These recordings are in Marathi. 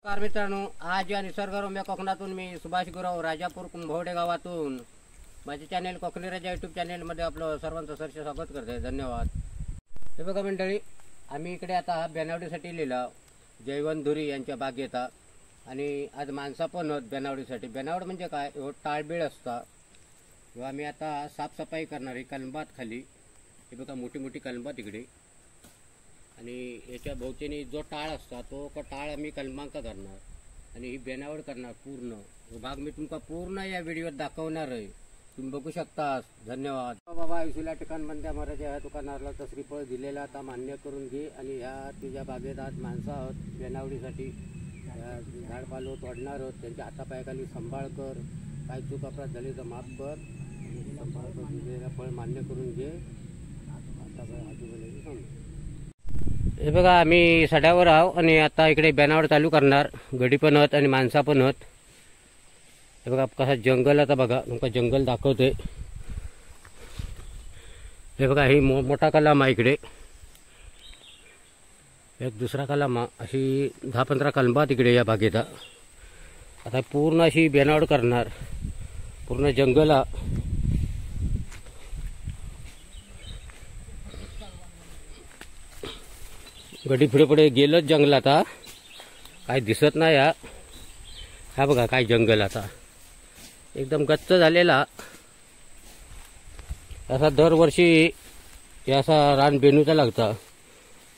नमस्कार मित्रांनो, आज या निसर्गरम्य कोकणातून मी सुभाष गुरव राजापूर कुंभवडे गावातून माझे चॅनल कोकणी राजा यूट्यूब चॅनलमध्ये आपलं सर्वांचं सरसे स्वागत करते. धन्यवाद. हे बघा मंडळी, आम्ही इकडे आता बेनावडीसाठी लिहिला जयवंत यांच्या बागेत आणि आज माणसा पण होत बेनावडीसाठी. बेनावड म्हणजे काय, टाळबीळ असता किंवा आम्ही आता साफसफाई करणार आहे कलंबात खाली. हे बघा मोठी मोठी कलंबात इकडे आणि याच्या भोवतीने जो टाळ असता तो टाळ आम्ही कलमांक करणार आणि ही बेनावड करणार. पूर्ण भाग मी तुमका पूर्ण या व्हिडिओत दाखवणार आहे, तुम्ही बघू शकता. धन्यवाद. बाबा इसुला ठिकाणबंद्या महाराजा ह्या दुकानाला तर श्रीफळ दिलेला आता मान्य करून घे आणि ह्या तुझ्या बागेत आज माणसं आहोत बेनावडीसाठी. झाडपालो तोडणार आहोत, त्यांच्या हातापायाखाली सांभाळ कर, काय चूक अपराध झाली तर माफ कर आणि सांभाळ कर. दिलेला फळ मान्य करून घे. आता आजूबाजूला सांग. हे बघा आम्ही सड्यावर आहो आणि आता इकडे बेनावड चालू करणार. गडी पण होत आणि माणसा पण होत. हे बघा कसा जंगल, आता बघा तुमका जंगल दाखवते. हे बघा ही मोठा कलम इकडे, एक दुसरा कलम, अशी 10-15 कलमा तिकडे या बागेत. आता पूर्ण अशी बेनावड करणार, पूर्ण जंगल. गडी पुढे पुढे गेलंच जंगलात, काय दिसत नाही. हा बघा काय जंगल आता एकदम गच्च झालेला. असा दरवर्षी असा रान बेनूचा लागता,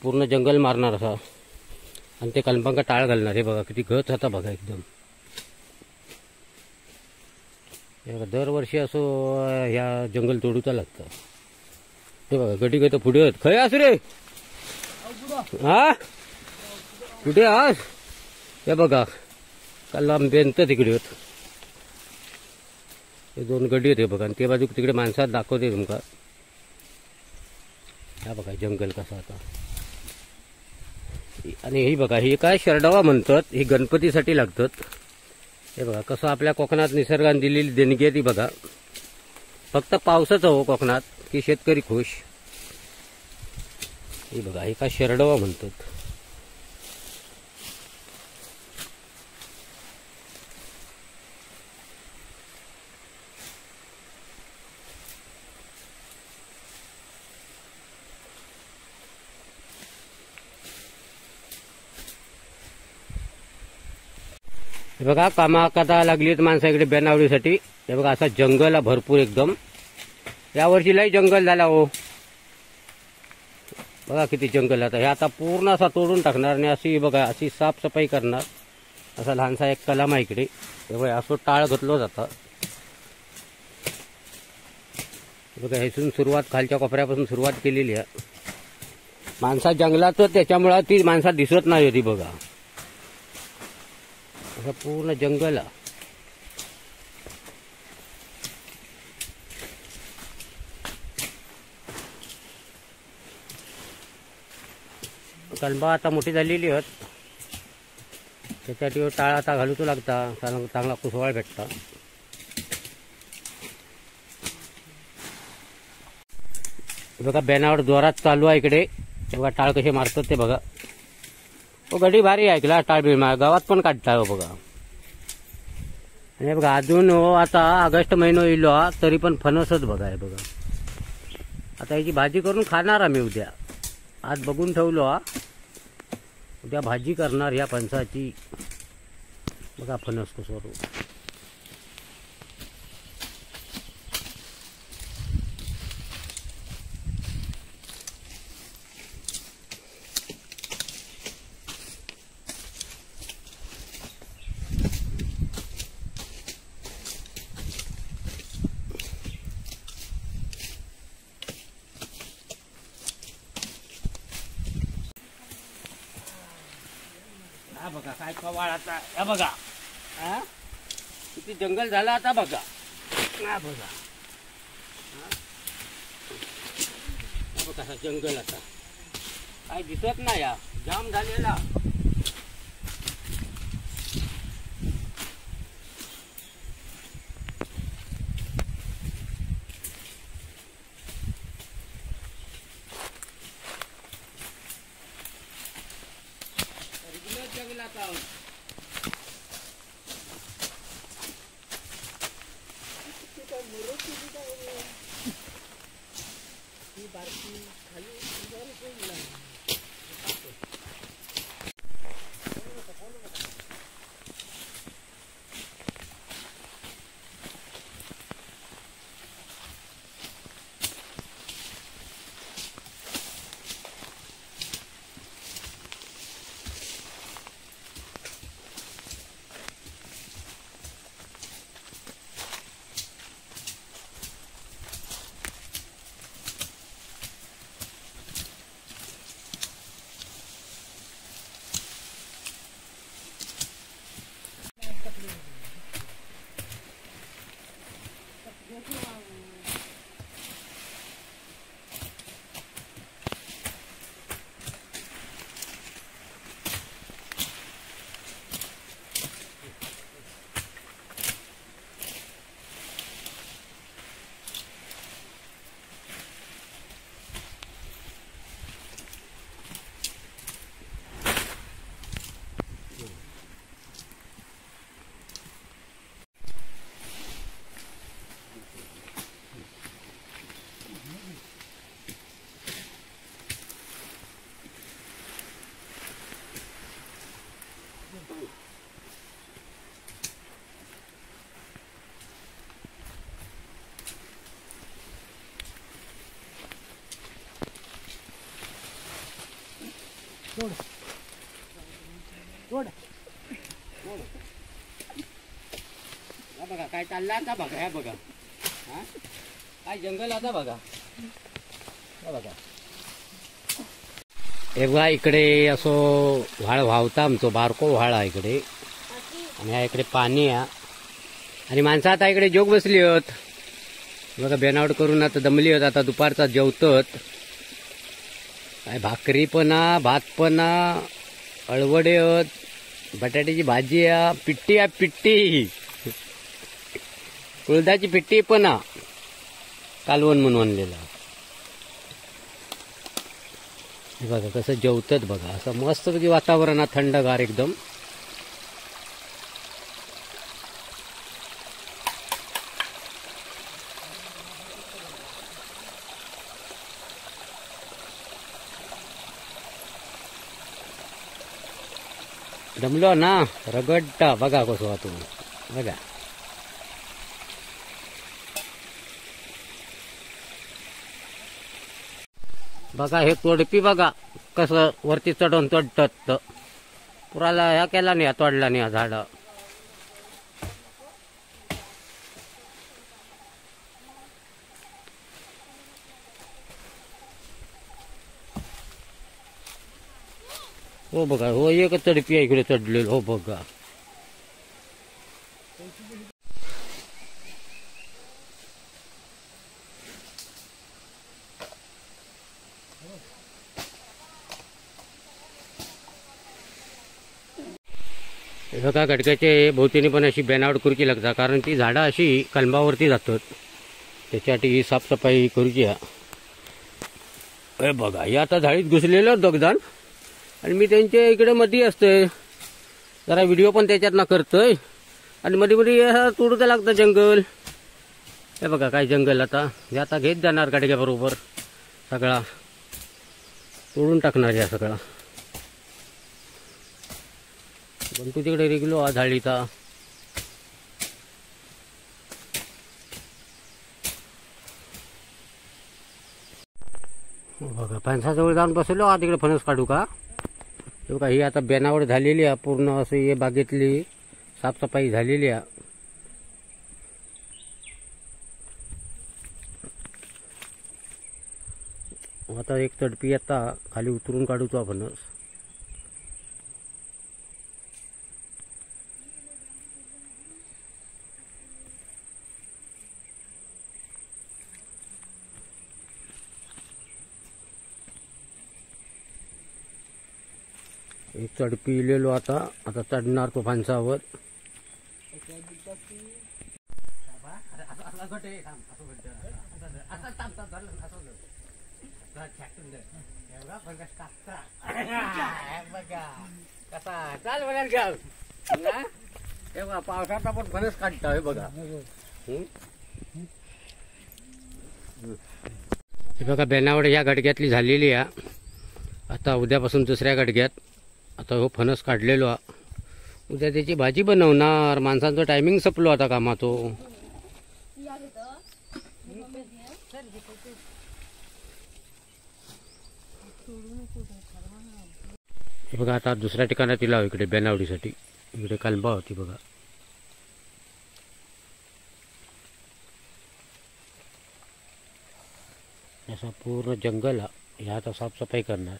पूर्ण जंगल मारणार असा आणि ते कलमांका टाळ घालणार. हे बघा किती गच होता बघा एकदम. दरवर्षी असो ह्या जंगल तोडूचा लागतं. हे बघा गडी काय तर पुढे होत. खय असू रे, हा कुठे आज? हे बघा कलम बेनत तिकडे होत. हे 2 गडी होते बघा आणि ते बाजू तिकडे माणसात दाखवते तुमका. हा बघा जंगल कसा आता. आणि ही बघा ही काय शरडावा म्हणतात, ही गणपतीसाठी लागतात. हे बघा कसं आपल्या कोकणात निसर्गाने दिलेली देणगी आहे ती बघा. फक्त पावसाचं हो कोकणात की शेतकरी खुश. हे बघा हे काय शरडवा म्हणतात. हे बघा कामा कथा लागली माणसा इकडे बेनावडीसाठी. हे बघा असा जंगल भरपूर एकदम. यावर्षी लय जंगल झाला हो. बघा किती जंगल. आता हे आता पूर्ण असा तोडून टाकणार आणि अशी बघा अशी साफसफाई करणार. असा लहानसा एक कलम आहे इकडे. हे बघा असं टाळ घातलं जातं. बघा इथून सुरुवात, खालच्या कोपऱ्यापासून सुरुवात केलेली आहे. माणसा जंगलात त्याच्यामुळे ती माणसा दिसत नाही होती बघा. असं पूर्ण जंगल. कलमा आता मोठी झालेली आहेत, त्याच्यासाठी टाळ आता घालूच लागता. चांगला कुसवाळ भेटता. बघा बेनावड जोरात चालू आहे इकडे. बघा टाळ कसे मारतात ते बघा. हो गडी भारी ऐकला टाळ बिळमा गावात पण काढता हो बघा. आणि बघा अजून हो आता ऑगस्ट महिना येईल तरी पण फणसच बघा. आहे बघा आता याची भाजी करून खाणार आम्ही उद्या. आज बघून ठेवलो उद्या भाजी करणार ह्या फणसाची. बघा फणस कसं. हा बघा काय कवाळ आता. हा बघा किती जंगल झालं आता बघा. हा बघा कसा जंगल आता काय दिसत नाही. जाम झालेला. जंगलात आहोत. बघा काय चाललं आता बघा. ह्या बघा हा काय जंगल आता बघा. बघा हे बघा इकडे असो व्हाळ वाहता आमचो बारको व्हाळ आहे इकडे. आणि ह्या इकडे पाणी आहे आणि माणसं आता इकडे जोग बसली आहेत बघा. बेनावट करून आता दमली आहेत. आता दुपारचा जेवतात. काय भाकरी पण भात पण अळवडे आहेत. बटाट्याची भाजी आहे. पिट्टी आहे पिट्टी. कुळदाची पिट्टी पण कालवण म्हणून आणलेला. बघा कसं जेवतात बघा. असं मस्तपैकी वातावरण थंडगार एकदम. दमलो ना रगडता बघा कसं तुम्ही बघा. बघा हे तोडपी बघा कसं वरती चढून तोडतात. पुराला ह्या केला नाही तोडला नाही झाड. हो बघा हो एक तडपी आहे इकडे चढलेलो. हो बघा बघा गडक्याचे भोवतीने पण अशी बेनावट करूची लागता. कारण ती झाडं अशी कलमावरती जातात. त्याच्यासाठी ही साफसफाई करूची. हे बघा हे आता झाडीत घुसलेलो दोघजण आणि मी त्यांच्या इकडे मध्ये असतोय. जरा व्हिडिओ पण त्याच्यात करतोय आणि मध्ये मध्ये तोडूचं लागतं जंगल. हे बघा काय जंगल आता हे आता घेत जाणार गाडग्याबरोबर सगळा तोडून टाकणार या सगळा. पण तू तिकडे रेगलो झाडीचा. बघा फणसाजवळ जाऊन बसलो तिकडे फणस काढू का. हे बघा ही आता बेनावट झालेली आहे पूर्ण. असं हे बागेतली साफसफाई झालेली आहे. आता एक तडपी आता खाली उतरून काढूचो आपण. एक तडपी इलेलो आता आता चढणार तो फणसावर. चाल बघा पावसात आपण फणस काढतो. बघा हे बघा बेनावड या गडग्यातली झालेली आहे. आता उद्यापासून दुसऱ्या गडग्यात आता हो फणस काढलेलो. उद्या त्याची भाजी बनवणार. माणसांचं टायमिंग संपलो आता कामातो. हे बघा आता दुसऱ्या ठिकाणात तिला इकडे बेनावडीसाठी इकडे कलबा होती बघा. असा पूर्ण जंगल ह्या आता साफसफाई करणार.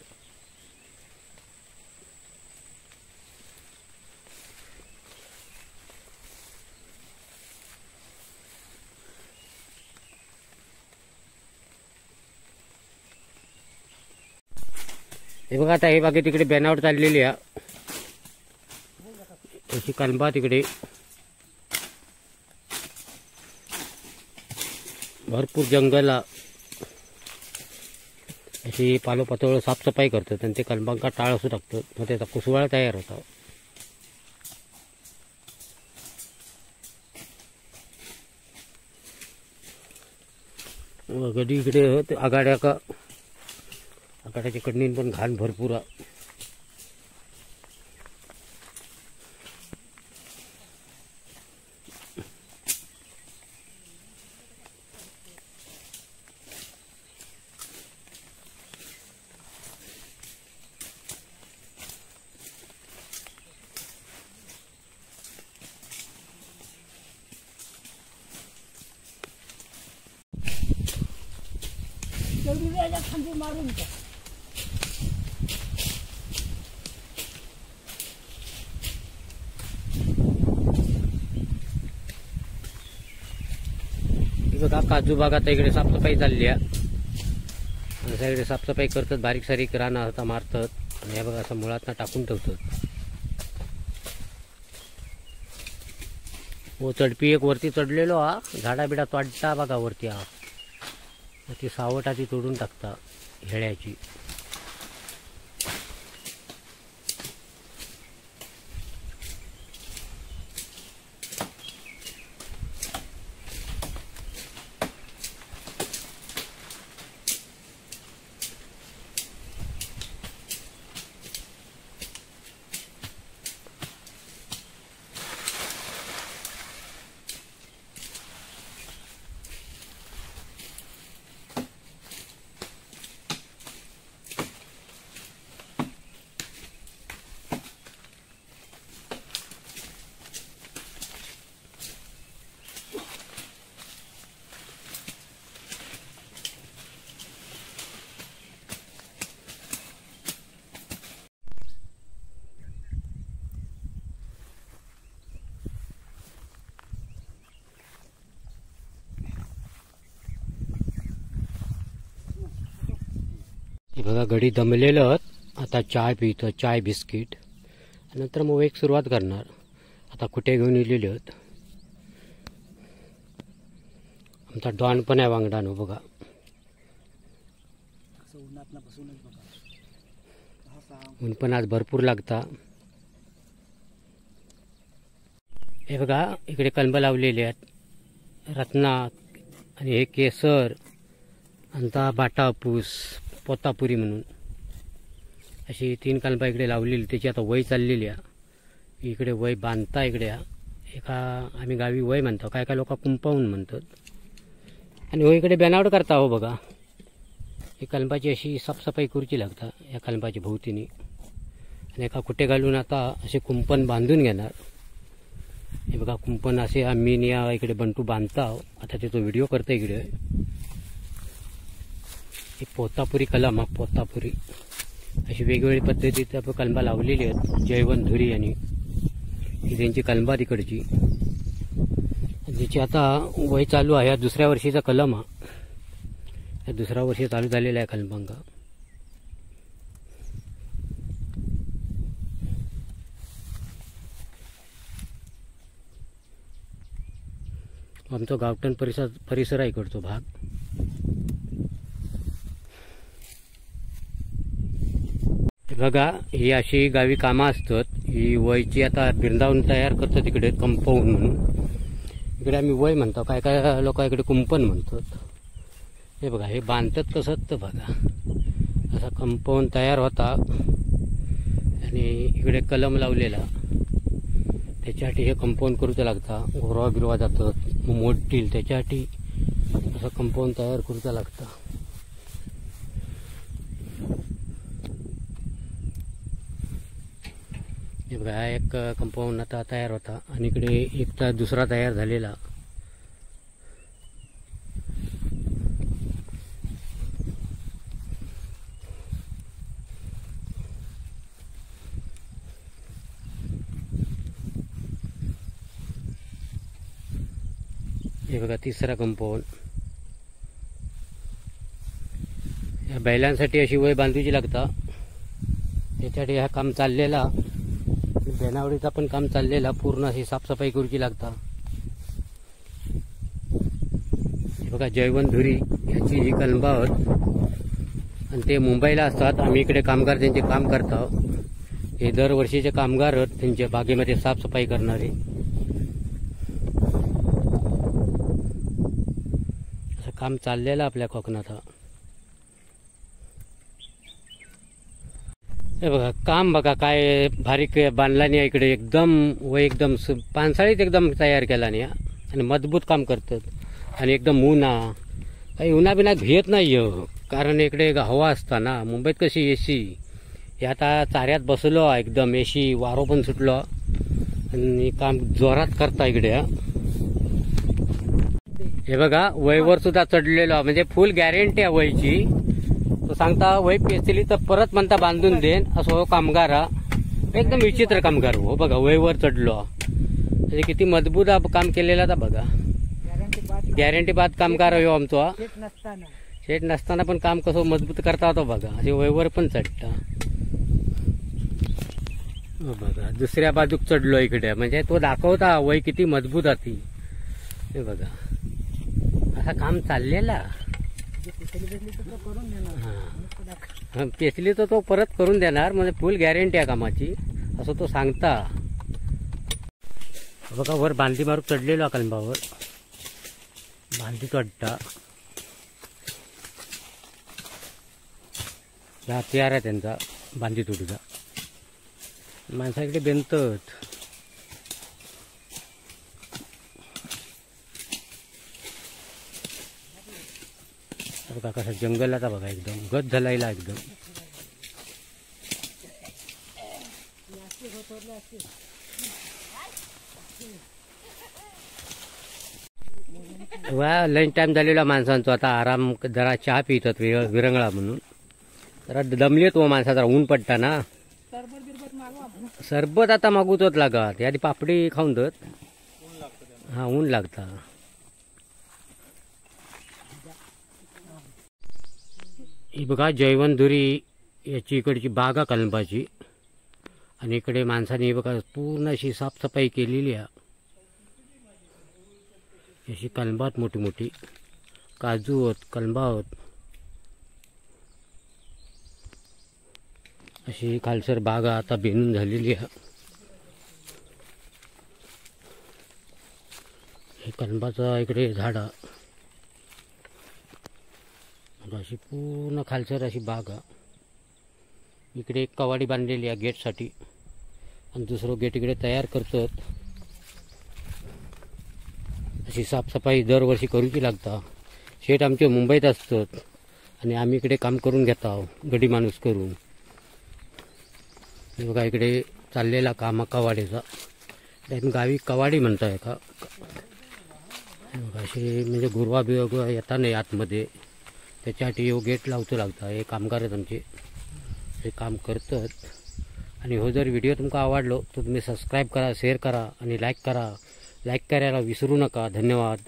हे बघा आता हे बागे तिकडे बेनावट चाललेली आहे. अशी कलबा तिकडे भरपूर जंगल अशी पालोपातळ साफसफाई करतात आणि ते कलबांका टाळ असू टाकतात. मग त्याचा कुसवाळा तयार होता. गडी इकडे आगाड्याच्या कडनीन पण घाण भरपूर. मारून बघा काजू बागात इकडे साफसफाई चालली आहे. इकडे साफसफाई करतात, बारीक सारीक रानं आता मारतात आणि हे बघा असं मुळात टाकून ठेवतात. हो चढपी एक वरती चढलेलो हा, झाडा बिडा तोडता बघा वरती हा, ती सावट ती तोडून टाकता हेळ्याची. हे बघा गडी दमलेलं, आता चाय पितं, चाय बिस्किट, नंतर मग एक सुरुवात करणार. आता कुठे घेऊन इलेले आहेत. आमचा डॉन पण आहे वांगडानो बघा. ऊन पण आज भरपूर लागता. हे बघा इकडे कलंब लावलेले आहेत, रत्ना आणि हे केसर, अंता बाटापूस, पोतापुरी म्हणून अशी 3 कलंबा इकडे लावलेली. त्याची आता वय चाललेली आहे. इकडे वय बांधता इकडे एका आम्ही गावी वय म्हणतो, काय काय लोक कुंपाऊन म्हणतात. आणि हो इकडे बेनावड करता हो बघा. ही कलंबाची अशी साफसफाई करूची लागता या कलंबाची भोवतीने, आणि एका कुठे घालून आता असे कुंपण बांधून घेणार. हे बघा कुंपण असे आम्ही या इकडे बंटू बांधता. आता त्याचा व्हिडिओ करता इकडे. ही पोतापुरी कलम हा, पोतापुरी अशी वेगवेगळी पद्धतीत आपण कलंबा लावलेली आहेत. जयवंत धुरी आणि ही त्यांची कलंबा तिकडची, ज्याची आता वय चालू आहे. दुसऱ्या वर्षीचा कलम हा, या दुसऱ्या वर्षी चालू झालेला आहे कलंबांका. आमचा गावठण परिसर आहे इकडचा भाग. बघा ही अशी गावी कामं असतात. ही वयची आता बिरदावून तयार करतात इकडे कंपाऊंड म्हणून. इकडे आम्ही वय म्हणतो, काय काय लोक इकडे कुंपण म्हणतात. हे बघा हे बांधतात कसं तर बघा असा कंपाऊंड तयार होता, आणि इकडे कलम लावलेला. त्याच्यासाठी हे कंपाऊंड करूचं लागता. गोरवा बिरवा जातात मग मोडतील, त्याच्यासाठी असं कंपाऊंड तयार करूचं लागतं. हे बघा एक कंपाऊंड आता तयार होता, आणि इकडे एक तर दुसरा तयार झालेला. हे बघा तिसरा कंपाऊंड. या बैलांसाठी अशी वय बांधूची लागता. त्याच्यासाठी हा काम चाललेला, बेनावडीचा पण काम चाललेला. पूर्ण अशी साफसफाई करूची लागता. हे बघा जयवंत धुरी याची ही कलंबा आहेत, आणि ते मुंबईला असतात. आम्ही इकडे कामगार त्यांचे काम करतो. हे दरवर्षीचे कामगार आहेत त्यांच्या बागेमध्ये साफसफाई करणारे. असं काम चाललेलं आपल्या कोकणात. हे बघा काम बघा काय बारीक बांधला नाही इकडे. एकदम व एकदम पानसाळीत एकदम तयार केला नाही, आणि मजबूत काम करतात. आणि एकदम उन्हा काही उन्हा बिना घेत नाही, कारण इकडे हवा असता ना. मुंबईत कशी एसी, हे आता चाऱ्यात बसलो एकदम एसी, वारो पण सुटलो, आणि काम जोरात करता इकडे. हे बघा वयवर सुद्धा चढलेलो, म्हणजे फुल गॅरंटी आहे वयची. तो सांगता वय पेचली तर परत म्हणता बांधून देन असं हो कामगार हा. एकदम विचित्र कामगार हो बघा वयवर चढलो म्हणजे किती मजबूत काम केलेला आता बघा गॅरंटी बाद कामगार हो आमचो शेट नसताना पण काम कसं मजबूत करता होतो बघा असे वयवर पण चढता बघा दुसऱ्या बाजूक चढलो इकडे म्हणजे तो दाखवता वय किती मजबूत होती हे बघा असा काम चाललेला हा पेचली तर तो परत करून देणार म्हणजे फुल गॅरंटी आहे कामाची असं तो सांगता बघा वर बांधी मारून चढलेलो कलंबावर बांधी चढता हत्यार आहे त्यांचा बांधी तुडीचा माणसाकडे बेंतत बघा कसं जंगलाचा बघा एकदम गत झालायला एकदम वा लंच टाइम झालेला माणसांचा आता आराम जरा चहा पितात विरंगळा म्हणून जरा दमलेत व माणसा जरा ऊन पडता ना सरबत आता मागूतच लागत आधी पापडी खाऊन देत हा ऊन लागता ही बघा जयवंधुरी याची इकडची बागा कलंबाची आणि इकडे माणसाने बघा पूर्ण अशी साफसफाई केलेली आहे अशी कलंबात मोठी मोठी काजू होत कलंबा होत अशी खालसर बागा आता बेनून झालेली आहे हे कलंबाचा इकडे झाड अशी पूर्ण खालसर अशी बाग आहे इकडे एक कवाडी बांधलेली आहे गेटसाठी आणि दुसरं गेट इकडे तयार करतात अशी साफसफाई दरवर्षी करूची लागता शेट आमचे मुंबईत असतात आणि आम्ही इकडे काम करून घेत आहोत गडी माणूस करून बघा इकडे चाललेला काम कवाडीचा गावी कवाडी म्हणताय का असे म्हणजे गुरवा बिरवा येता नाही आतमध्ये त्याच्यासाठी हो गेट लावतो लागता हे कामगार आहेत आमचे हे काम करतात आणि हो जर व्हिडिओ तुमका आवडलो तर तुम्ही सबस्क्राईब करा शेअर करा आणि लाईक करायला विसरू नका धन्यवाद.